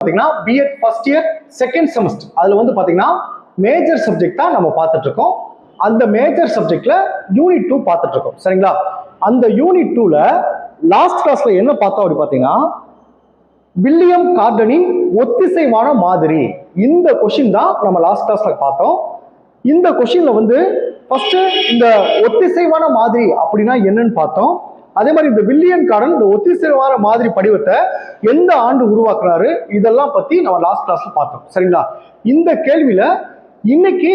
பாத்தீங்கன்னா BEd first year second semester அதுல வந்து பாத்தீங்கன்னா மேஜர் சப்ஜெக்ட் தான் நம்ம பார்த்துட்டு இருக்கோம். அந்த மேஜர் சப்ஜெக்ட்ல யூனிட் 2 பார்த்துட்டு இருக்கோம். சரிங்களா? அந்த யூனிட் 2ல லாஸ்ட் கிளாஸ்ல என்ன பார்த்தோம் அப்படி பாத்தீங்கன்னா வில்லியம் கார்டனின் ஒத்திசைவான மாதிரி. இந்த கொஸ்டின் தான் நம்ம லாஸ்ட் கிளாஸ்ல பார்த்தோம். இந்த கொஸ்டின்ல வந்து ஃபர்ஸ்ட் இந்த ஒத்திசைவான மாதிரி அப்படின்னா என்னன்னு பார்த்தோம். அதே மாதிரி இந்த வில்லியம் கார்டன் இந்த ஒத்திசைவான மாதிரி படிவத்தை எந்த ஆண்டு உருவாக்குறாரு இதெல்லாம் பத்தி நம்ம லாஸ்ட் கிளாஸ்ல பார்த்தோம். சரிங்களா? இந்த கேள்வியில இன்னைக்கு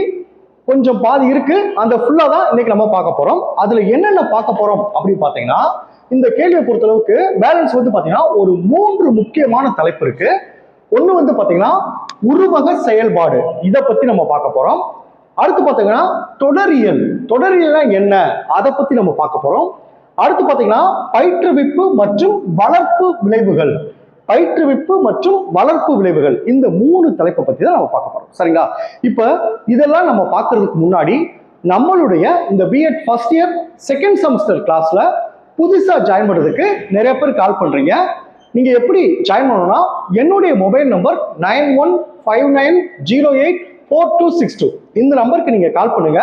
கொஞ்சம் பாதி இருக்கு, அந்த ஃபுல்லா தான் இன்னைக்கு நம்ம பார்க்க போறோம். அதுல என்னென்ன பார்க்க போறோம் அப்படின்னு பாத்தீங்கன்னா இந்த கேள்வியை பொறுத்தளவுக்கு பேலன்ஸ் வந்து பாத்தீங்கன்னா ஒரு 3 முக்கியமான தலைப்பு இருக்கு. ஒண்ணு வந்து பாத்தீங்கன்னா உருவக செயல்பாடு, இதை பத்தி நம்ம பார்க்க போறோம். அடுத்து பாத்தீங்கன்னா தொடரியல், தொடரியல்னா என்ன அதை பத்தி நம்ம பார்க்க போறோம். அடுத்து பாத்தீங்கன்னா பயிற்றுவிப்பு மற்றும் வளர்ப்பு விளைவுகள், பயிற்றுவிப்பு மற்றும் வளர்ப்பு விளைவுகள், இந்த 3 தலைப்பை பத்தி தான் நம்ம பார்க்க போறோம். சரிங்களா? இப்ப இதெல்லாம் நம்ம பார்க்கறதுக்கு முன்னாடி நம்மளுடைய இந்த BEd first year second semester கிளாஸ்ல புதுசா ஜாயின் பண்றதுக்கு நிறைய பேர் கால் பண்றீங்க. நீங்க எப்படி ஜாயின் பண்ணணும்னா என்னுடைய மொபைல் நம்பர் 9159084262 இந்த நம்பருக்கு நீங்க கால் பண்ணுங்க.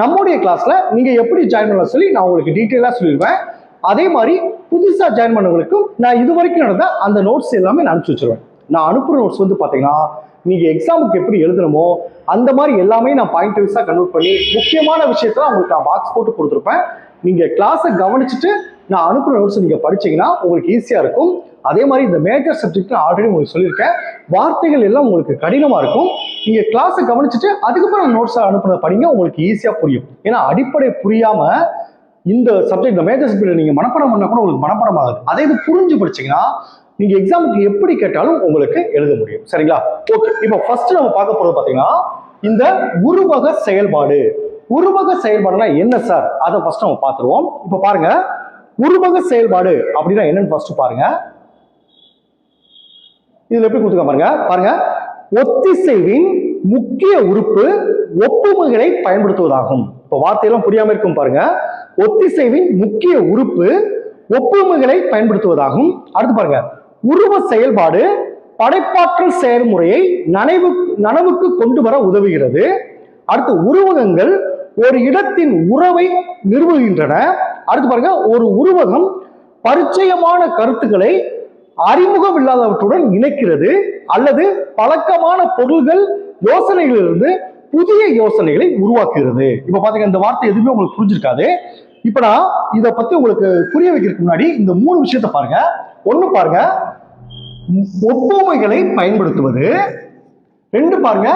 நம்முடைய கிளாஸ்ல நீங்க எப்படி ஜாயின் பண்ணலாம் சொல்லி நான் உங்களுக்கு டீட்டெயிலா சொல்லிடுவேன். அதே மாதிரி புதுசா ஜாயின் பண்ணவங்களுக்கும் நான் இது வரைக்கும் நடந்த அந்த நோட்ஸ் எல்லாமே நான் அனுப்பிச்சு வச்சிருவேன். நான் அனுப்புற நோட்ஸ் வந்து பாத்தீங்கன்னா நீங்க எக்ஸாமுக்கு எப்படி எழுதணுமோ அந்த மாதிரி எல்லாமே நான் பாயிண்ட் வைஸா கன்வெர்ட் பண்ணி முக்கியமான விஷயத்துல உங்களுக்கு நான் பாக்ஸ் போட்டு கொடுத்துருப்பேன். நீங்க கிளாஸை கவனிச்சுட்டு நான் அனுப்புற நோட்ஸ் நீங்க படிச்சீங்கன்னா உங்களுக்கு ஈஸியா இருக்கும். அதே மாதிரி இந்த மேஜர் சப்ஜெக்ட் நான் ஆல்ரெடி உங்களுக்கு சொல்லியிருக்கேன், வார்த்தைகள் எல்லாம் உங்களுக்கு கடினமா இருக்கும். நீங்க கிளாஸை கவனிச்சுட்டு அதுக்கப்புறம் நோட்ஸ் அனுப்புன படிங்க, உங்களுக்கு ஈஸியா புரியும். ஏன்னா அடிப்படை புரியாம இந்த சப்ஜெக்ட் இந்த மேஜர் சப்ஜெக்ட் நீங்க மனப்பாடம் பண்ணா கூட உங்களுக்கு மனப்பாடம் ஆகுது. அதே இது புரிஞ்சு படிச்சீங்கன்னா நீங்க எக்ஸாமுக்கு எப்படி கேட்டாலும் உங்களுக்கு எழுத முடியும். சரிங்களா? ஓகே, இப்போ ஃபர்ஸ்ட் நம்ம பார்க்க போறது பாத்தீங்கன்னா இந்த உருவக செயல்பாடு. உருவக செயல்பாடுனா என்ன சார், அதை ஃபர்ஸ்ட் நம்ம பார்த்துருவோம். இப்போ பாருங்க, உருவக செயல்பாடு அப்படின்னா என்னன்னு ஃபர்ஸ்ட் பாருங்க. இதுல எப்படி கொடுத்துக்க பாருங்க. பாருங்க, ஒத்திசைவின் முக்கிய உறுப்பு ஒப்புமைகளை பயன்படுத்துவதாகும். இப்போ வார்த்தையெல்லாம் புரியாம இருக்கும் பாருங்க. ஒத்திசைவின் முக்கிய உறுப்பு ஒப்புமைகளை பயன்படுத்துவதாகும். அடுத்து பாருங்க, உருவ செயல்பாடு படைப்பாற்றல் செயல்முறையை நனவுக்கு கொண்டு வர உதவுகிறது. அடுத்து உருவகங்கள் ஒரு இடத்தின் உறவை நிறுவுகின்றன. அடுத்து பாருங்க, ஒரு உருவகம் பரிச்சயமான கருத்துக்களை அறிமுகம் இல்லாதவற்றுடன் இணைக்கிறது அல்லது பழக்கமான பொருள்கள் யோசனைகளிலிருந்து புதிய யோசனைகளை உருவாக்குகிறது. இப்ப பாத்தீங்கன்னா இந்த வார்த்தை எதுவுமே உங்களுக்கு புரிஞ்சிருக்காது. இப்ப நான் இதை பத்தி உங்களுக்கு புரிய வைக்கிறதுக்கு முன்னாடி இந்த 3 விஷயத்தை பாருங்க. ஒண்ணு பாருங்க, ஒப்புமைகளை பயன்படுத்துவது. 2 பாருங்க,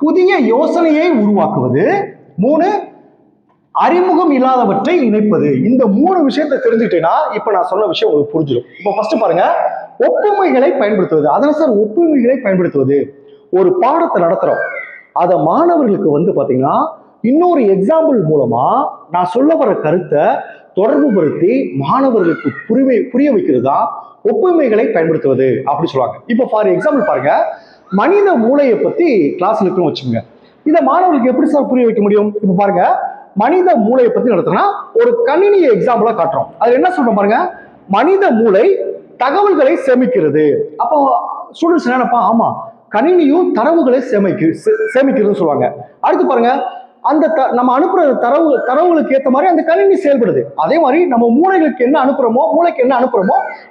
புதிய யோசனையை உருவாக்குவது. 3 அறிமுகம் இல்லாதவற்றை இணைப்பது. இந்த 3 விஷயத்தை தெரிஞ்சுக்கிட்டேன்னா இப்ப நான் சொன்ன விஷயம் உங்களுக்கு புரிஞ்சிடும். இப்போ ஃபர்ஸ்ட் பாருங்க, ஒப்புமைகளை பயன்படுத்துவது. அதனால சார் ஒப்புமைகளை பயன்படுத்துவது, ஒரு பாடத்தை நடத்துறோம், அதை மாணவர்களுக்கு வந்து பாத்தீங்கன்னா இன்னொரு எக்ஸாம்பிள் மூலமா நான் சொல்ல வர கருத்தை தொடர்பு படுத்தி மாணவர்களுக்கு புரிய வைக்கிறது தான் ஒப்புமைகளை பயன்படுத்துவது அப்படி சொல்லுவாங்க. இப்போ ஃபார் எக்ஸாம்பிள் பாருங்க, மனித மூளையை பத்தி கிளாஸ்ல இருக்குன்னு வச்சுக்கோங்க. இதை மாணவர்களுக்கு எப்படி சார் புரிய வைக்க முடியும்? இப்போ பாருங்க, மனித மூளையை பத்தி நடத்தினா ஒரு கணினியை எக்ஸாம்பிளா காட்டுறோம். அது என்ன சொல்றோம் பாருங்க, மனித மூளை தகவல்களை சேமிக்கிறது. அப்போ ஸ்டூடெண்ட்ஸ் நினைப்பா, ஆமா கணினியும் தரவுகளை சேமிக்கிறதுன்னு சொல்லுவாங்க. அடுத்து பாருங்க, அந்த நம்ம அனுப்புற தரவுகளுக்கு ஏற்ற மாதிரி அந்த கணினி செயல்படுது. அதே மாதிரி நம்ம மூளைக்கு என்ன அனுப்புறோமோ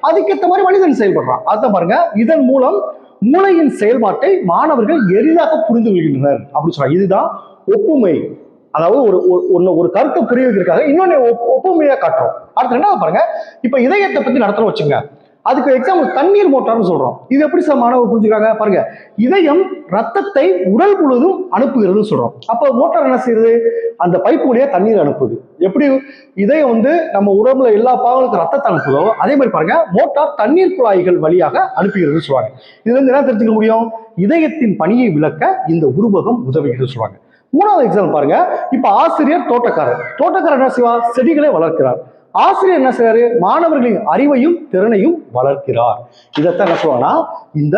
அதுக்கேற்ற மாதிரி மனிதன் செயல்படுறான். அதுதான் பாருங்க, இதன் மூலம் மூளையின் செயல்பாட்டை மாணவர்கள் எளிதாக புரிந்து கொள்கின்றனர் அப்படின்னு சொல்றாங்க. இதுதான் ஒப்புமை. அதாவது ஒரு கருத்தை புரிய வைக்கிறதுக்காக இன்னொன்னு ஒப்புமையா காட்டுறோம். அடுத்து 2வது பாருங்க, இப்ப இதயத்தை பத்தி நடத்துறோம் வச்சுங்க, அதுக்கு எக்ஸாம்பிள் தண்ணீர் மோட்டார்னு சொல்றோம். இது எப்படி சார் மாணவர் புரிஞ்சுக்கிறாங்க பாருங்க, இதயம் ரத்தத்தை உடல் முழுவதும் அனுப்புகிறதுன்னு சொல்றோம். அப்போ மோட்டார் என்ன செய்யுது, அந்த பைப்பு வழியா தண்ணீர் அனுப்புது. எப்படி இதயம் வந்து நம்ம உடம்புல எல்லா பாகங்களுக்கும் ரத்தத்தை அனுப்புதோ அதே மாதிரி பாருங்க மோட்டார் தண்ணீர் குழாய்கள் வழியாக அனுப்புகிறதுன்னு சொல்லுவாங்க. இதுல இருந்து என்ன தெரிஞ்சுக்க முடியும், இதயத்தின் பணியை விளக்க இந்த உருவகம் உதவுகிறது சொல்லுவாங்க. 3வது எக்ஸாம்பிள் பாருங்க, இப்ப ஆசிரியர் தோட்டக்காரர் என்ன செய்வார், செடிகளை வளர்க்கிறார். ஆசிரியர் என்ன செய்யறாரு, மாணவர்களின் அறிவையும் திறனையும் வளர்க்கிறார். இதைத்தான் என்ன சொல்லுவாங்கன்னா இந்த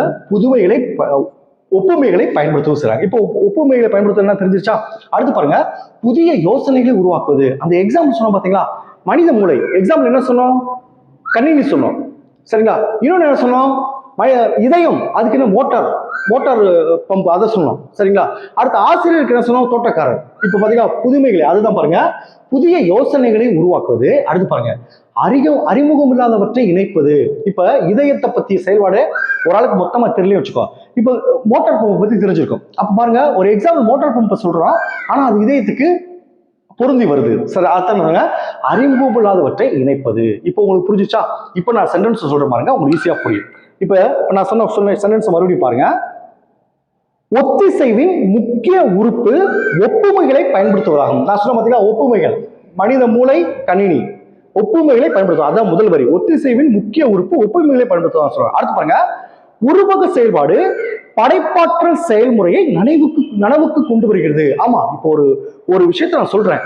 ஒப்புமைகளை பயன்படுத்தவும் செய்றாங்க. இப்போ ஒப்புமைகளை பயன்படுத்த என்ன தெரிஞ்சிருச்சா? அடுத்து பாருங்க, புதிய யோசனைகளை உருவாக்குவது. அந்த எக்ஸாம்பிள் சொன்னோம் பாத்தீங்களா, மனித மூளை எக்ஸாம்பிள் என்ன சொன்னோம், கணினி சொன்னோம். சரிங்களா? இன்னொன்னு என்ன சொன்னோம், இதயம் அதுக்கு என்ன மோட்டார் பம்ப் அதை சொல்லணும். சரிங்களா? அடுத்த ஆசிரியருக்கு என்ன சொல்லணும்? தோட்டக்காரர். இப்ப பாத்தீங்கன்னா புதுமைகளை, அதுதான் பாருங்க, புதிய யோசனைகளை உருவாக்குவது. அடுத்து பாருங்க, அறிமுகம் இல்லாதவற்றை இணைப்பது. இப்ப இதயத்தை பத்திய செயல்பாடு ஒரு ஆளுக்கு மொத்தமா தெரியல வச்சுக்கோ. இப்ப மோட்டார் பம்பை பத்தி தெரிஞ்சிருக்கும். அப்ப பாருங்க, ஒரு எக்ஸாம்பிள் மோட்டார் பம்பை சொல்றோம், ஆனா அது இதயத்துக்கு பொருந்தி வருது. சரி, அதான் அறிமுகம் இல்லாதவற்றை இணைப்பது. இப்போ உங்களுக்கு புரிஞ்சுச்சா? இப்போ நான் சென்டென்ஸ் சொல்ற பாருங்க, உங்களுக்கு ஈஸியா புரியும். இப்ப நான் சொன்ன சென்டென்ஸ் மறுபடியும் பாருங்க. ஒத்திசைவின் முக்கிய உறுப்பு ஒப்புமைகளை பயன்படுத்துவதாகும். நான் சொன்ன பார்த்தீங்கன்னா ஒப்புமைகள், மனித மூளை, கணினி, ஒப்புமைகளை பயன்படுத்துவோம். அதான் முதல் வரி. ஒத்திசைவின் முக்கிய உறுப்பு ஒப்புமைகளை பயன்படுத்துவதாக சொல்றாங்க. அடுத்து பாருங்க, உருவக செயல்பாடு படைப்பாற்றல் செயல்முறையை நனவுக்கு கொண்டு வருகிறது. ஆமா, இப்போ ஒரு விஷயத்த நான் சொல்றேன்,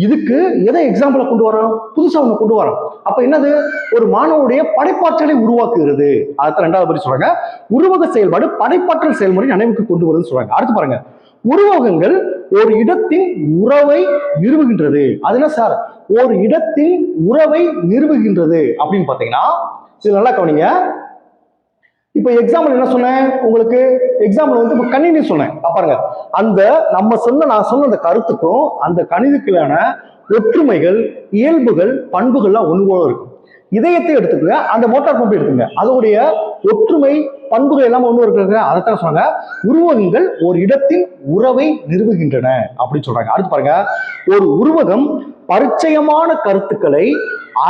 இதுக்கு எதை எக்ஸாம்பிள கொண்டு வரோம்? புதுசா ஒண்ணு கொண்டு வரோம். அப்ப என்னது? ஒரு மாணவனுடைய படைப்பாற்றலை உருவாக்குகிறது. அதான் ரெண்டாவது படி சொல்றாங்க. உருவக செயல்பாடு படைப்பாற்றல் செயல்முறை நினைவுக்கு கொண்டு வருதுன்னு சொல்றாங்க. அடுத்து பாருங்க, உருவகங்கள் ஒரு இடத்தின் உறவை நிறுவுகின்றது. அது என்ன சார்? ஒரு இடத்தின் உறவை நிறுவுகின்றது அப்படின்னு பாத்தீங்கன்னா, இது நல்லா கவனிங்க. இப்ப எக்ஸாம்பிள் என்ன சொன்னேன் உங்களுக்கு? எக்ஸாம்பிள் வந்து இப்ப கணினி சொன்னேன். பாருங்க, அந்த நான் சொன்ன அந்த கருத்துக்கும் அந்த கணிதத்திலான ஒற்றுமைகள், இயல்புகள், பண்புகள்லாம் ஒன்று போல இருக்கும். இதயத்தை எடுத்துக்கங்க, அந்த மோட்டார் பம்பை எடுத்துங்க, அதோடைய ஒற்றுமை, பண்புகள் எல்லாம் ஒன்று இருக்கிறது. அதைத்தான் சொன்னாங்க, உருவகங்கள் ஒரு இடத்தின் உறவை நிறுவுகின்றன அப்படின்னு சொல்றாங்க. அடுத்து பாருங்க, ஒரு உருவகம் பரிச்சயமான கருத்துக்களை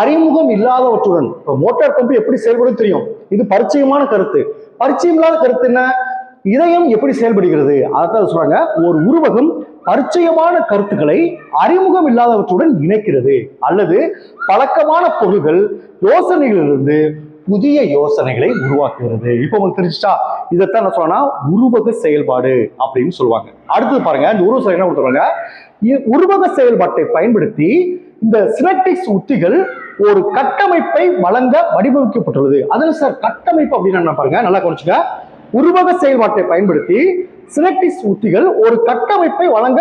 அறிமுகம் இல்லாதவற்றுடன், இப்ப மோட்டார் பம்பு எப்படி செயல்படும் தெரியும், இது பரிச்சயமான கருத்து. பரிச்சயம் இல்லாத கருத்து என்ன? இதயம் எப்படி செயல்படுகிறது, அதான் சொல்றாங்க. ஒரு உருவகம் பரிச்சயமான கருத்துக்களை அறிமுகம் இல்லாதவற்றுடன் இணைக்கிறது, அல்லது பழக்கமான பொருள்கள், யோசனைகளிலிருந்து புதிய யோசனைகளை உருவாக்குகிறது. இப்ப உங்களுக்கு தெரிஞ்சுட்டா? இதைத்தான் என்ன சொல்றாங்கன்னா உருவக செயல்பாடு அப்படின்னு சொல்லுவாங்க. அடுத்தது பாருங்க, இந்த உருவக செயல் என்ன கொடுத்துருவாங்க? உருவக செயல்பாட்டை பயன்படுத்தி இந்த சினெப்டிக்ஸ் உத்திகள் ஒரு கட்டமைப்பை வழங்க வடிவமைக்கப்பட்டுள்ளது. அதில் சார் கட்டமைப்பு அப்படின்னு என்ன பாருங்க, நல்லா கவனிச்சுங்க. உருவக செயல்பாட்டை பயன்படுத்தி சினெப்டிக்ஸ் உத்திகள் ஒரு கட்டமைப்பை வழங்க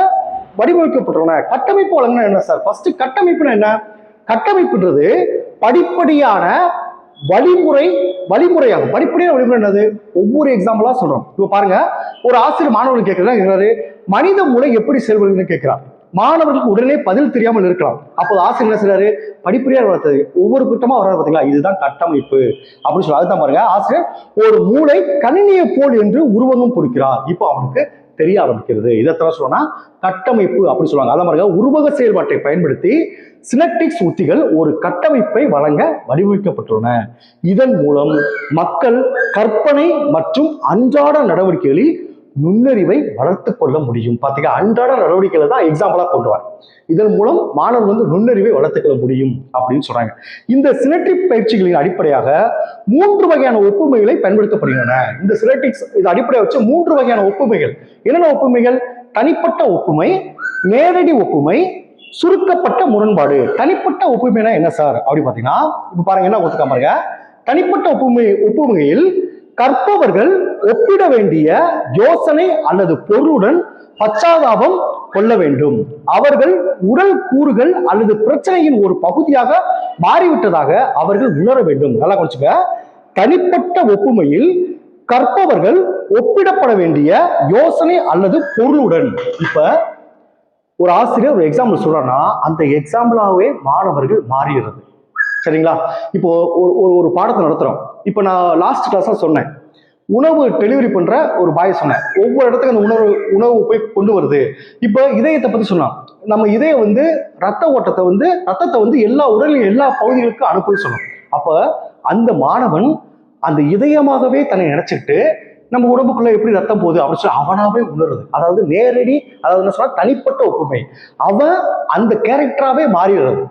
வடிவமைக்கப்பட்டுள்ளன. கட்டமைப்பு வழங்கினா என்ன சார்? ஃபர்ஸ்ட் கட்டமைப்புனா என்ன? கட்டமைப்புன்றது படிப்படியான வழிமுறையாகும். படிப்படியான வழிமுறை என்னது? ஒவ்வொரு எக்ஸாம்பிளா சொல்றோம். இப்ப பாருங்க, ஒரு ஆசிரியர் மாணவர்கள் கேட்கிறாரு, மனித மூளை எப்படி செயல்படுதுன்னு கேட்கிறார். மாணவர்களுக்கு உடனே பதில் தெரியாமல் இருக்கலாம். அப்போது ஆசிரியர் என்ன செய்றாரு? படிப்படியாக வளர்த்தது, ஒவ்வொரு திட்டமா வராது பார்த்தீங்களா, இதுதான் கட்டமைப்பு அப்படின்னு சொல்லி. அதுதான் பாருங்க, ஆசிரியர் ஒரு மூளை கணினியை போல் என்று உருவகம் கொடுக்கிறார். இப்போ அவனுக்கு தெரிய ஆரம்பிக்கிறது. இதைத்தான் சொல்லணும்னா கட்டமைப்பு அப்படின்னு சொல்லுவாங்க. அதான் பாருங்க, உருவக செயல்பாட்டை பயன்படுத்தி சினெப்டிக்ஸ் உத்திகள் ஒரு கட்டமைப்பை வழங்க வடிவமைக்கப்பட்டுள்ளன. இதன் மூலம் மக்கள் கற்பனை மற்றும் அன்றாட நடவடிக்கைகளில் நுண்ணறிவை வளர்த்து கொள்ள முடியும். பாத்தீங்கன்னா, அன்றாட நடவடிக்கைகளை தான் எக்ஸாம்பிளா கொண்டு வர. இதன் மூலம் மாணவர் வந்து நுண்ணறிவை வளர்த்துக் கொள்ள முடியும் அப்படின்னு சொல்றாங்க. இந்த சினெப்டிக் பயிற்சிகளின் அடிப்படையாக 3 வகையான ஒப்புமைகளை பயன்படுத்தப்படுகின்றன. இந்த சினெப்டிக்ஸ் இது அடிப்படையாக வச்சு 3 வகையான ஒப்புமைகள். என்னென்ன ஒப்புமைகள்? தனிப்பட்ட ஒப்புமை, நேரடி ஒப்புமை, சுருக்கப்பட்ட முரண்பாடு. தனிப்பட்ட ஒப்புமைனா என்ன சார் அப்படி பாத்தீங்கன்னா, இப்ப பாருங்க என்ன கொடுத்துருக்காங்க பாருங்க. தனிப்பட்ட ஒப்புமையில் கற்பவர்கள் ஒப்பிட வேண்டிய யோசனை அல்லது பொருளுடன் பச்சாதாபம் கொள்ள வேண்டும். அவர்கள் உடல் கூறுகள் அல்லது பிரச்சனையின் ஒரு பகுதியாக மாறிவிட்டதாக அவர்கள் உணர வேண்டும். நல்லா கொஞ்சம். தனிப்பட்ட ஒப்புமையில் கற்பவர்கள் ஒப்பிடப்பட வேண்டிய யோசனை அல்லது பொருளுடன். இப்ப ஒரு ஆசிரியர் ஒரு எக்ஸாம்பிள் சொல்றான்னா அந்த எக்ஸாம்பிளாவே மாணவர்கள் மாறிடுறது. சரிங்களா? இப்போ ஒரு பாடத்தை நடத்துறோம். இப்போ நான் லாஸ்ட் கிளாஸ்ல சொன்னேன், உணவு டெலிவரி பண்ற ஒரு பாய் சொன்னேன், ஒவ்வொரு இடத்துக்கு அந்த உணவு போய் கொண்டு வருது. இப்போ இதயத்தை பத்தி சொன்னான், நம்ம இதயம் வந்து ரத்தத்தை வந்து எல்லா உடலின் எல்லா பகுதிகளுக்கும் அனுப்புன்னு சொன்னோம். அப்ப அந்த மாணவன் அந்த இதயமாகவே தன்னை நினைச்சிட்டு நம்ம உடம்புக்குள்ள எப்படி ரத்தம் போகுது அப்படின்னு சொல்லி அவனாவே உணருது. அதாவது நேரடி, அதாவது என்ன சொன்னா தனிப்பட்ட ஒப்புமை. அவன் அந்த கேரக்டராகவே மாறிடுறது.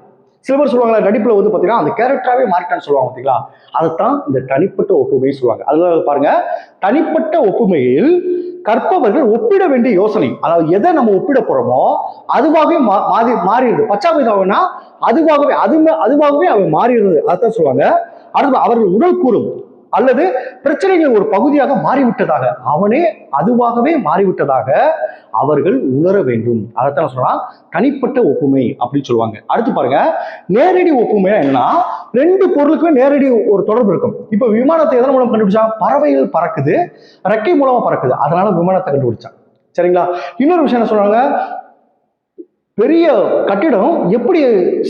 சில பேர் சொல்லுவாங்களா, நடிப்புல வந்து பாத்தீங்கன்னா அந்த கேரக்டராகவே மாறிட்டான்னு சொல்லுவாங்க பாத்தீங்களா, அதைத்தான் இந்த தனிப்பட்ட ஒப்புமை சொல்லுவாங்க. அதுதான் பாருங்க, தனிப்பட்ட ஒப்புமையில் கற்பவர்கள் ஒப்பிட வேண்டிய யோசனை, அதாவது எதை நம்ம ஒப்பிட போறோமோ அதுவாகவே மாறிடுது. பச்சாபைதாவனா அதுவாகவே அவன் மாறிடுறது. அதைத்தான் சொல்லுவாங்க. அடுத்து அவர்கள் உடல் கூறும் அல்லது பிரச்சனைகளின் ஒரு பகுதியாக மாறிவிட்டதாக, அவனே அதுவாகவே மாறிவிட்டதாக அவர்கள் உணர வேண்டும். அதைத்தான் சொல்றா தனிப்பட்ட ஒப்புமை அப்படின்னு சொல்லுவாங்க. அடுத்து பாருங்க, நேரடி ஒப்புமை என்னன்னா ரெண்டு பொருளுக்குமே நேரடி ஒரு தொடர்பு இருக்கும். இப்ப விமானத்தை எதன் மூலம் கண்டுபிடிச்சா? பறவைகள் பறக்குது, ரெக்கை மூலமா பறக்குது, அதனால விமானத்தை கண்டுபிடிச்சான். சரிங்களா? இன்னொரு விஷயம் என்ன சொல்றாங்க, பெரிய கட்டிடம் எப்படி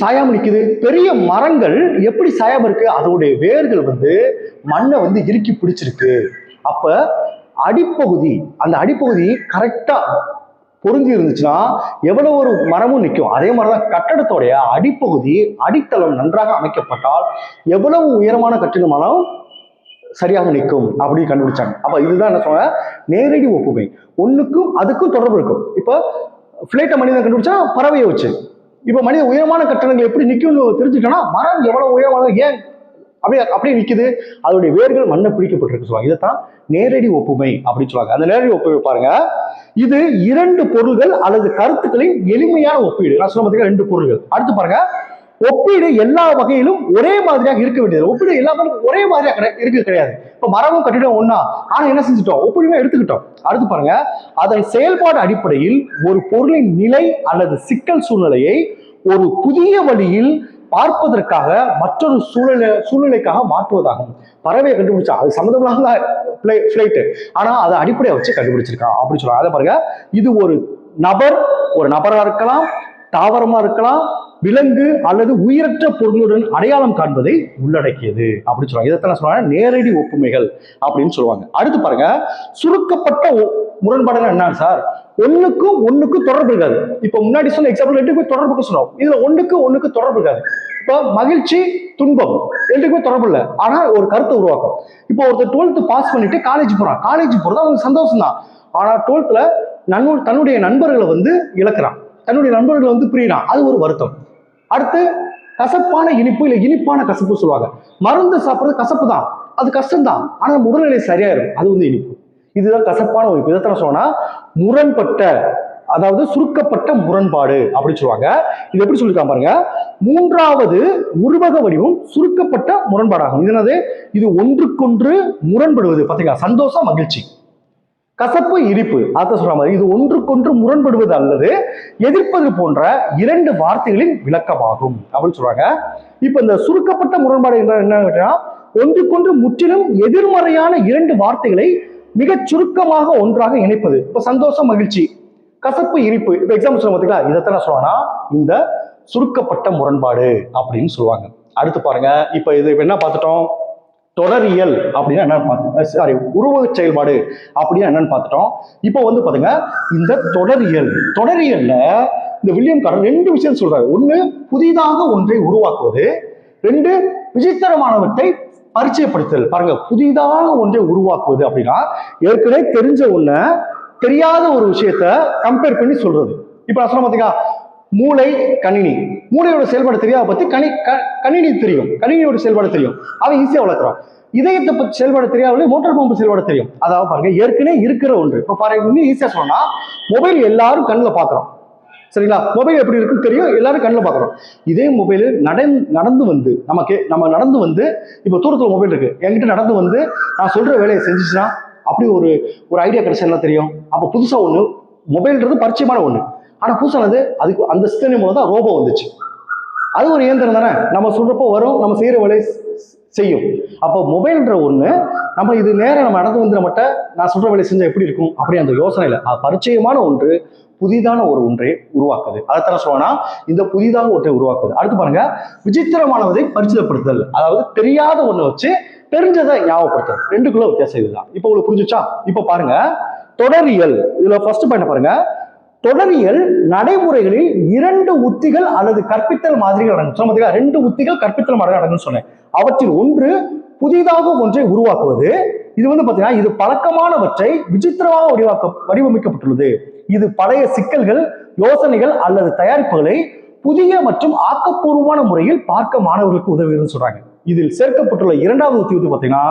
சாயாம நிக்குது, பெரிய மரங்கள் எப்படி சாயாம இருக்கு, அதோடைய வேர்கள் மண்ணை இறுக்கி பிடிச்சிருக்கு. அப்ப அடிப்பகுதி, அந்த அடிப்பகுதி கரெக்டா பொருந்தி இருந்துச்சுன்னா எவ்வளவு ஒரு மரமும் நிற்கும். அதே மாதிரிதான் கட்டடத்தோடைய அடிப்பகுதி, அடித்தளம் நன்றாக அமைக்கப்பட்டால் எவ்வளவு உயரமான கட்டிடமானாலும் சரியாக நிற்கும் அப்படின்னு கண்டுபிடிச்சாங்க. அப்ப இதுதான் என்ன சொல்ற, நேரடி ஒப்புமை. ஒண்ணுக்கும் அதுக்கும் தொடர்பு இருக்கும். இப்ப பிளைட்டை மனிதன் கண்டுபிடிச்சா பறவையை வச்சு. இப்ப மனித உயரமான கட்டடங்கள் எப்படி நிற்கும்னு தெரிஞ்சுட்டோம்னா மரம் எவ்வளவு உயரமாக ஏன் அப்படியே நிக்குது, அதோடைய வேர்கள் மண்ணை பிடிக்கப்பட்டிருக்கு சொல்லுவாங்க. இதைத்தான் நேரடி ஒப்புமை அப்படின்னு சொல்லுவாங்க. அந்த நேரடி ஒப்புமை பாருங்க, இது இரண்டு பொருள்கள் அல்லது கருத்துக்களின் எளிமையான ஒப்பீடு. நான் சொல்ல பார்த்தீங்கன்னா ரெண்டு பொருள்கள். அடுத்து பாருங்க, ஒப்பீடு எல்லா வகையிலும் ஒரே மாதிரியாக இருக்க வேண்டியது. ஒப்பீடு எல்லா ஒரே மாதிரியாக இருக்க கிடையாது. இப்ப மரமும் கட்டிடம் ஒண்ணா, ஆனா என்ன செஞ்சுட்டோம், ஒப்பீடுமே எடுத்துக்கிட்டோம். அடுத்து பாருங்க, அதன் செயல்பாடு அடிப்படையில் ஒரு பொருளின் நிலை அல்லது சிக்கல் சூழ்நிலையை ஒரு புதிய வழியில் பார்ப்பதற்காக மற்றொரு சூழ்நிலைக்காக மாற்றுவதாகும். பறவையை கண்டுபிடிச்சா அது சம்மந்தமில்லாத பிளைட், ஆனா அதை அடிப்படையை வச்சு கண்டுபிடிச்சிருக்கான் அப்படின்னு சொல்றாங்க. அதை பாருங்க, இது ஒரு நபரா இருக்கலாம், தாவரமா இருக்கலாம், விலங்கு அல்லது உயிரற்ற பொருளுடன் அடையாளம் காண்பதை உள்ளடக்கியது அப்படின்னு சொல்லுவாங்க. இதைத்தான் சொல்லுவாங்க நேரடி ஒப்புமைகள் அப்படின்னு சொல்லுவாங்க. அடுத்து பாருங்க, சுருக்கப்பட்ட முரண்பாடுகள் என்ன சார், ஒண்ணுக்கும் தொடர்பு இருக்காது. இப்ப முன்னாடி சொன்ன எக்ஸாம்பிள் ரெண்டுக்கும் தொடர்பு சொன்னோம், இதுல ஒண்ணுக்கு தொடர்பு இருக்காது. இப்ப மகிழ்ச்சி துன்பம் ரெண்டுக்குமே தொடர்பு இல்லை, ஆனா ஒரு கருத்தை உருவாக்கும். இப்போ ஒருத்தர் 12th பாஸ் பண்ணிட்டு காலேஜ் போறது அவனுக்கு சந்தோஷம் தான். ஆனா 12th தன்னுடைய நண்பர்களை இழக்கிறான், தன்னுடைய நண்பர்களை பிரியிறான், அது ஒரு வருத்தம். அடுத்து கசப்பான இனிப்பு இல்ல இனிப்பான கசப்பு சொல்லுவாங்க. மருந்து சாப்பிடுறது கசப்பு தான், அது கஷ்டம் தான், ஆனா உடல்நிலை சரியாயிரும், அது இனிப்பு. இதுதான் கசப்பான ஒரு இதைத்தான் சொன்னா முரண்பட்ட, அதாவது சுருக்கப்பட்ட முரண்பாடு அப்படின்னு சொல்லுவாங்க. இது எப்படி சொல்லிருக்காங்க பாருங்க, மூன்றாவது உருவக வடிவம் சுருக்கப்பட்ட முரண்பாடாகும். இது ஒன்றுக்கொன்று முரண்படுவது. பாத்தீங்களா, சந்தோஷம் மகிழ்ச்சி, கசப்பு இனிப்பு, அதை சொல்ற மாதிரி இது ஒன்றுக்கொன்று முரண்படுவது அல்லது எதிர்ப்பது போன்ற இரண்டு வார்த்தைகளின் விளக்கமாகும் அப்படின்னு சொல்றாங்க. இப்ப இந்த சுருக்கப்பட்ட முரண்பாடு என்ன கேட்டா, ஒன்றுக்கொன்று முற்றிலும் எதிர்மறையான இரண்டு வார்த்தைகளை மிக சுருக்கமாக ஒன்றாக இணைப்பது. இப்ப சந்தோஷம் மகிழ்ச்சி, கசப்பு இனிப்பு, இப்ப எக்ஸாம்பிள் சொல்ல பார்த்தீங்களா, இதைத்தான் சொல்லுவாங்கன்னா இந்த சுருக்கப்பட்ட முரண்பாடு அப்படின்னு சொல்லுவாங்க. அடுத்து பாருங்க, இப்ப இது என்ன பார்த்துட்டோம், தொடரியல் அப்படின்னா என்னன்னு பார்த்தோம், உருவக செயல்பாடு அப்படின்னா என்னன்னு பார்த்துட்டோம். இப்போ பாத்தீங்க, இந்த தொடரியல்ல இந்த வில்லியம் கார்டன் ரெண்டு விஷயம் சொல்றாரு. ஒண்ணு, புதிதாக ஒன்றை உருவாக்குவது. ரெண்டு, விசித்திரமானவற்றை பரிச்சயப்படுத்தல். பாருங்க, புதிதாக ஒன்றை உருவாக்குவது அப்படின்னா ஏற்கனவே தெரிஞ்ச ஒண்ண தெரியாத ஒரு விஷயத்த கம்பேர் பண்ணி சொல்றது. இப்ப நான் சொன்ன பாத்தீங்களா, மூளை கணினி, மூளையோட செயல்பாடு தெரியாத பத்தி கணினி தெரியும், கணினியோட செயல்பாடு தெரியும், அவன் ஈஸியா வளர்க்குறான். இதயத்தை பத்தி செயல்பாடு தெரியாத மோட்டார் பம்பு செயல்பாடு தெரியும். அதாவது பாருங்க, ஏற்கனவே இருக்கிற ஒன்று. இப்ப பாருங்க, ஈஸியா சொன்னா மொபைல் எல்லாரும் கண்ணில் பாக்குறோம், சரிங்களா, மொபைல் எப்படி இருக்குன்னு தெரியும், எல்லாரும் கண்ணில் பாக்குறோம். இதே மொபைல் நம்ம நடந்து வந்து இப்ப தூரத்துல மொபைல் இருக்கு, என்கிட்ட நடந்து வந்து நான் சொல்ற வேலையை செஞ்சுச்சுன்னா அப்படி ஒரு ஐடியா கிடைச்சா தெரியும். அப்ப புதுசா ஒண்ணு, மொபைல்ன்றது பரிச்சயமான ஒண்ணு, ஆனா புதுசானது அதுக்கு அந்த சிந்தனை மூலம் தான் ரோபோ வந்துச்சு. அது ஒரு இயந்திரம் தானே, நம்ம சொல்றப்போ வரும், நம்ம செய்யற வேலையை செய்யும். அப்போ மொபைல்ன்ற ஒண்ணு நம்ம இது நேரம் நம்ம நடந்து வந்து நம்மகிட்ட நான் சொல்ற வேலையை செஞ்சா எப்படி இருக்கும் அப்படி அந்த யோசனை இல்லை. அது பரிச்சயமான ஒன்று புதிதான ஒரு ஒன்றை உருவாக்குது. அதைத்தான் சொல்லணும்னா இந்த புதிதாக ஒன்றை உருவாக்குது. அடுத்து பாருங்க, விசித்திரமானதை பரிச்சயப்படுத்துதல், அதாவது தெரியாத ஒண்ணை வச்சு தெரிஞ்சதை ஞாபகப்படுத்துறது. ரெண்டுக்குள்ள வித்தியாசம் இதுதான். இப்போ உங்களுக்கு புரிஞ்சுச்சா? இப்போ பாருங்க, தொடரியல், இதுல ஃபர்ஸ்ட் பாயிண்ட் பாருங்க, தொடரியல் நடைமுறைகளில் இரண்டு உத்திகள் அல்லது கற்பித்தல் மாதிரிகள் அடங்கும். ரெண்டு உத்திகள் கற்பித்தல் மாதிரிகள் அடங்குன்னு சொன்னேன். அவற்றில் ஒன்று புதிதாக ஒன்றை உருவாக்குவது. இது பாத்தீங்கன்னா, இது பழக்கமானவற்றை விசித்திரமாக வடிவமைக்கப்பட்டுள்ளது. இது பழைய சிக்கல்கள், யோசனைகள் அல்லது தயாரிப்புகளை புதிய மற்றும் ஆக்கப்பூர்வமான முறையில் பார்க்க மாணவர்களுக்கு உதவுகிறதுன்னு சொல்றாங்க. இதில் சேர்க்கப்பட்டுள்ள இரண்டாவது உத்தி பாத்தீங்கன்னா,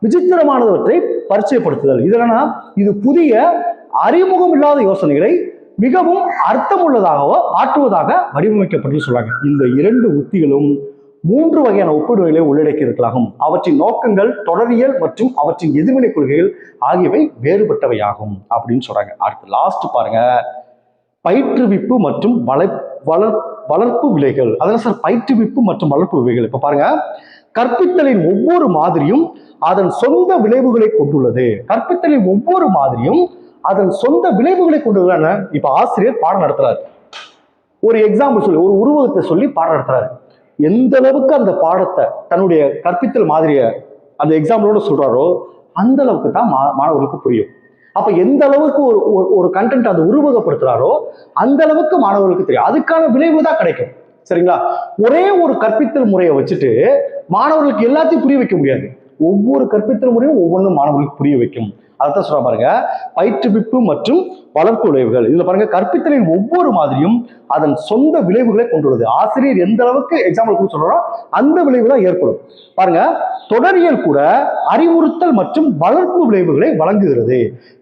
விசித்திரமானவற்றை பரிச்சயப்படுத்துதல். இது புதிய அறிமுகம் இல்லாத யோசனைகளை மிகவும் அர்த்தமுள்ளதாக ஆற்றுவதாக வடிவமைக்கப்பட்டு சொல்றாங்க. இந்த இரண்டு உத்திகளும் 3 வகையான ஒப்பிடுகைகளை உள்ளடக்கி இருக்கலாகும். அவற்றின் நோக்கங்கள், தொடரியல் மற்றும் அவற்றின் எதிர்வினை கொள்கைகள் ஆகியவை வேறுபட்டவையாகும் அப்படின்னு சொல்றாங்க. அடுத்து லாஸ்ட் பாருங்க, பயிற்றுவிப்பு மற்றும் வளர்ப்பு விலைகள். அதனால சார் பயிற்றுவிப்பு மற்றும் வளர்ப்பு விலைகள். இப்ப பாருங்க, கற்பித்தலின் ஒவ்வொரு மாதிரியும் அதன் சொந்த விளைவுகளை கொண்டுள்ளது. கற்பித்தலின் ஒவ்வொரு மாதிரியும் அதன் சொந்த விளைவுகளை கொண்டுள்ளன. இப்ப ஆசிரியர் பாடம் நடத்துறாரு, ஒரு எக்ஸாம்பிள் சொல்லி ஒரு உருவகத்தை சொல்லி பாடம் நடத்துறாரு. எந்த அளவுக்கு அந்த பாடத்தை தன்னுடைய கற்பித்தல் மாதிரியை அந்த எக்ஸாம்பிளோட சொல்றாரோ அந்த அளவுக்கு தான் மாணவர்களுக்கு புரியும். அப்ப எந்த அளவுக்கு ஒரு கண்டென்ட் அதை உருவகப்படுத்துறாரோ அந்த அளவுக்கு மாணவர்களுக்கு தெரியும். அதுக்கான விளைவு தான் கிடைக்கும். சரிங்களா? ஒரே ஒரு கற்பித்தல் முறையை வச்சுட்டு மாணவர்களுக்கு எல்லாத்தையும் புரிய வைக்க முடியாது. ஒவ்வொரு கற்பித்தல் முறையும் ஒவ்வொன்றும் மாணவர்களுக்கு புரிய வைக்கும். அதான் சொல்ற பாருங்க, பயிற்றுவிப்பு மற்றும் வளர்ப்பு விளைவுகள். இதுல பாருங்க, கற்பித்தலின் ஒவ்வொரு மாதிரியும் அதன் சொந்த விளைவுகளை கொண்டுள்ளது. ஆசிரியர் எந்த அளவுக்கு எக்ஸாம்பிள் சொல்றோம் அந்த விளைவு தான் ஏற்படும். பாருங்க, தொடரியல் கூட அறிவுறுத்தல் மற்றும் வளர்ப்பு விளைவுகளை வழங்குகிறது.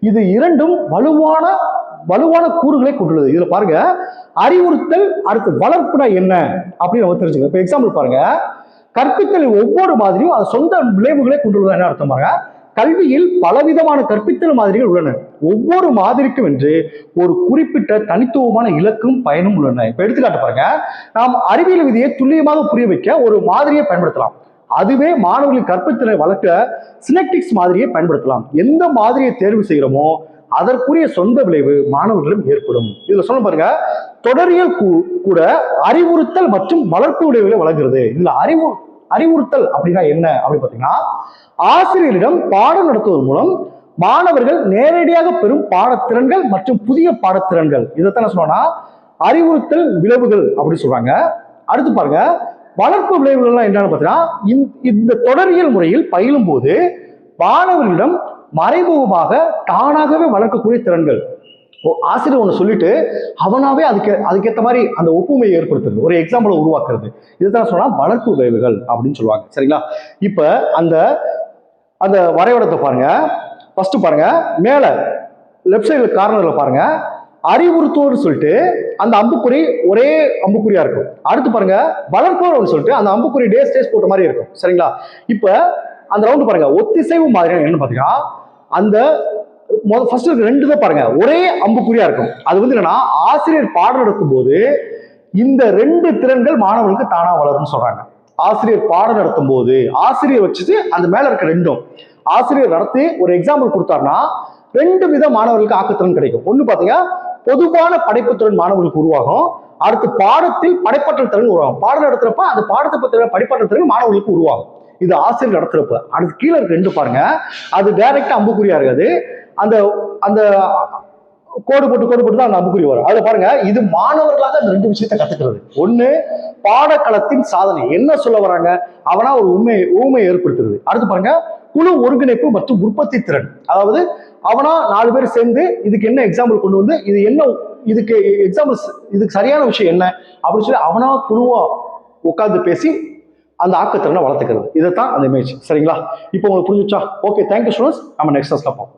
இது இரண்டும் வலுவான கூறுகளை கொண்டுள்ளது. இதுல பாருங்க, அறிவுறுத்தல் அடுத்து வளர்ப்புனா என்ன அப்படின்னு நம்ம தெரிஞ்சுக்கணும். இப்ப எக்ஸாம்பிள் பாருங்க, கற்பித்தலின் ஒவ்வொரு மாதிரியும் அது சொந்த விளைவுகளை கொண்டுள்ளது. என்ன அர்த்தம் பாருங்க, கல்வியில் பலவிதமான கற்பித்தல் மாதிரிகள் உள்ளன. ஒவ்வொரு மாதிரிக்கும் என்று ஒரு குறிப்பிட்ட தனித்துவமான இலக்கும் பயனும் உள்ளன. இப்ப எடுத்துக்காட்டு பாருங்க, நாம் அறிவியல் விதியை துல்லியமாக புரிய வைக்க ஒரு மாதிரியை பயன்படுத்தலாம். அதுவே மாணவர்களின் கற்பித்தலை வளர்க்க சினெக்டிக்ஸ் மாதிரியை பயன்படுத்தலாம். எந்த மாதிரியை தேர்வு செய்கிறோமோ அதற்குரிய சொந்த விளைவு மாணவர்களும் ஏற்படும். இதுல சொல்ல பாருங்க, தொடரியல் கூட அறிவுறுத்தல் மற்றும் வளர்ப்பு விளைவுகளை வழங்குகிறது. இதுல அறிவுறுத்தல் அப்படின்னா என்ன அப்படின்னு பாத்தீங்கன்னா, ஆசிரியரிடம் பாடம் நடத்துவதன் மூலம் மாணவர்கள் நேரடியாக பெறும் பாடத்திறன்கள் மற்றும் புதிய பாடத்திறன்கள், இதைத்தான் சொன்னா அறிவுறுத்தல் விளைவுகள் அப்படின்னு சொல்றாங்க. அடுத்து பாருங்க, வளர்ப்பு விளைவுகள்லாம் என்னன்னு பாத்தீங்கன்னா, இந்த தொடரியல் முறையில் பயிலும் போது மாணவர்களிடம் மறைமுகமாக தானாகவே வளர்க்கக்கூடிய திறன்கள். ஆசிரியர் ஒன்று சொல்லிட்டு அவனாவே அதுக்கேற்ற மாதிரி அந்த ஒப்புமையை ஏற்படுத்துறது, ஒரு எக்ஸாம்பிளை உருவாக்குறது, இதுதான் சொன்னா வளர்ப்பு விளைவுகள் அப்படின்னு சொல்லுவாங்க. சரிங்களா? இப்ப அந்த வரைபடத்தை பாருங்க. ஃபர்ஸ்ட் பாருங்க, மேல லெப்ட் சைடு கார்னர்ல பாருங்க, அறிவுறுத்துவோர் சொல்லிட்டு அந்த அம்புக்குறி ஒரே அம்புக்குறியா இருக்கும். அடுத்து பாருங்க, வளர்ப்போர் சொல்லிட்டு அந்த அம்புக்குறி டேஸ் போட்ட மாதிரி இருக்கும். சரிங்களா? இப்ப அந்த ரவுண்டு பாருங்க, ஒத்திசைவு மாதிரி என்ன பாத்தீங்கன்னா, அந்த ஃபர்ஸ்ட் 2 தான் பாருங்க ஒரே அம்புக்குறியா இருக்கும். அது என்னன்னா, ஆசிரியர் பாடம் நடத்தும் போது இந்த 2 திறன்கள் மாணவர்களுக்கு தானா வளரும்னு சொல்றாங்க. ஆசிரியர் பாடம் நடத்தும் போது ஆசிரியர் வச்சுட்டு அந்த மேல இருக்க 2ம் ஆசிரியர் நடத்தி ஒரு எக்ஸாம்பிள் கொடுத்தாருன்னா 2 வித மாணவர்களுக்கு ஆக்கத்திறன் கிடைக்கும். ஒண்ணு பாத்தீங்கன்னா, பொதுவான படைப்புத்திறன் மாணவர்களுக்கு உருவாகும். அடுத்து பாடத்தில் படைப்பாற்றல் திறன் உருவாகும். பாடம் நடத்துறப்ப அந்த பாடத்தை பத்தின படைப்பாற்றல் திறன் மாணவர்களுக்கு உருவாகும். இது ஆசிரியர் நடத்துறப்ப. அடுத்து கீழே இருக்க 2 பாருங்க, அது டைரக்டா அம்புக்குறியா இருக்காது. அந்த அந்த கோடு போட்டு தான் அந்த அம்புக்குறி வரும். அதுல பாருங்க, இது மாணவர்களாக அந்த 2 விஷயத்தை கத்துக்கிறது. ஒண்ணு, பாடக்களத்தின் சாதனை என்ன சொல்ல வராங்க அவனா ஒரு ஊமையை ஏற்படுத்துறது. அடுத்து பாருங்க, குழு ஒருங்கிணைப்பு மற்றும் உற்பத்தி திறன். அதாவது அவனா 4 பேர் சேர்ந்து இதுக்கு என்ன எக்ஸாம்பிள் கொண்டு வந்து இது என்ன, இதுக்கு எக்ஸாம்பிள், இதுக்கு சரியான விஷயம் என்ன அப்படின்னு சொல்லி அவனா குழுவா உட்கார்ந்து பேசி அந்த ஆக்கத்திறனை வளர்த்துக்கிறது. இதைத்தான் அந்த இமேஜ். சரிங்களா? இப்போ உங்களுக்கு புரிஞ்சுச்சா? Okay, thank you students. நம்ம நெக்ஸ்ட் கிளாஸ்ல பார்ப்போம்.